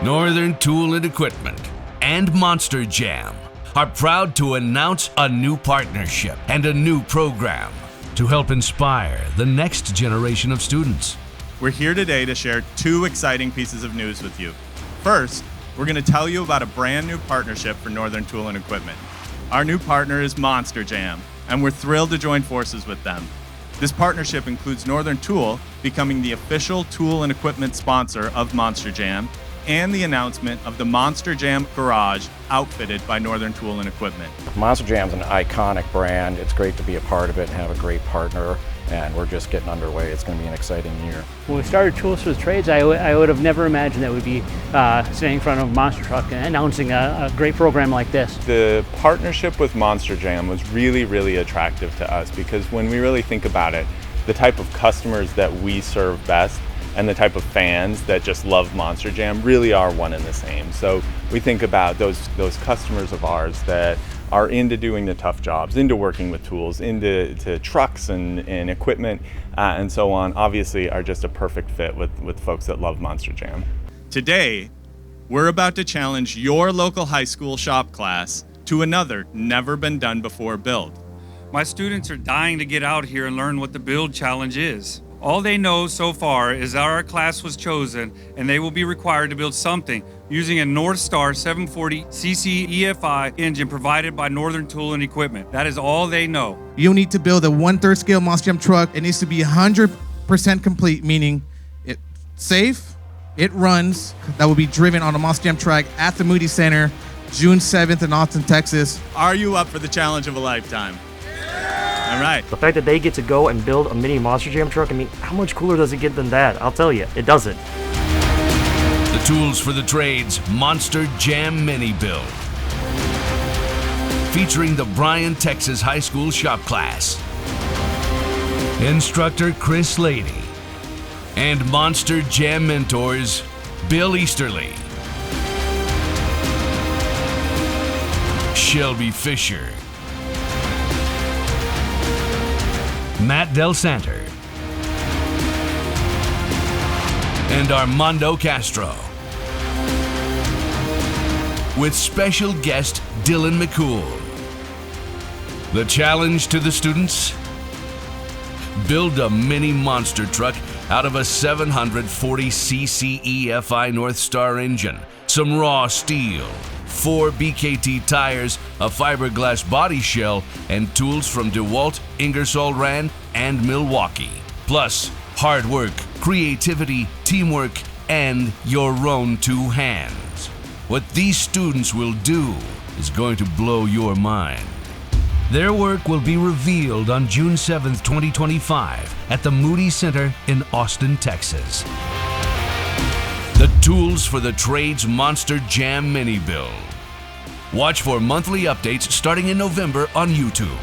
Northern Tool and Equipment and Monster Jam are proud to announce a new partnership and a new program to help inspire the next generation of students. We're here today to share two exciting pieces of news with you. First, we're going to tell you about a brand new partnership for Northern Tool and Equipment. Our new partner is Monster Jam, and we're thrilled to join forces with them. This partnership includes Northern Tool becoming the official tool and equipment sponsor of Monster Jam, and the announcement of the Monster Jam Garage outfitted by Northern Tool and Equipment. Monster Jam's an iconic brand. It's great to be a part of it and have a great partner, and we're just getting underway. It's going to be an exciting year. When we started Tools for the Trades, I would have never imagined that we'd be standing in front of a monster truck and announcing a great program like this. The partnership with Monster Jam was really attractive to us because when we really think about it, the type of customers that we serve best and the type of fans that just love Monster Jam really are one and the same. So we think about those customers of ours that are into doing the tough jobs, into working with tools, into trucks and equipment and so on, obviously are just a perfect fit with folks that love Monster Jam. Today, we're about to challenge your local high school shop class to another never-been-done-before build. My students are dying to get out here and learn what the build challenge is. All they know so far is that our class was chosen and they will be required to build something using a North Star 740cc EFI engine provided by Northern Tool and Equipment. That is all they know. You'll need to build a 1/3 scale Monster Jam truck. It needs to be 100% complete, meaning it's safe, it runs. That will be driven on a Monster Jam track at the Moody Center, June 7th in Austin, Texas. Are you up for the challenge of a lifetime? All right. The fact that they get to go and build a mini Monster Jam truck, I mean, how much cooler does it get than that? I'll tell you, it doesn't. The Tools for the Trades Monster Jam Mini Build, featuring the Bryan, Texas High School shop class, instructor Chris Lady, and Monster Jam mentors Bill Easterly, Shelby Fisher, Matt Del Santer, and Armando Castro, with special guest Dylan McCool. The challenge to the students: build a mini monster truck out of a 740cc EFI North Star engine, some raw steel, 4 BKT tires, a fiberglass body shell, and tools from DEWALT, Ingersoll Rand, and Milwaukee. Plus, hard work, creativity, teamwork, and your own two hands. What these students will do is going to blow your mind. Their work will be revealed on June 7th, 2025 at the Moody Center in Austin, Texas. The Tools for the Trades Monster Jam Mini Build. Watch for monthly updates starting in November on YouTube.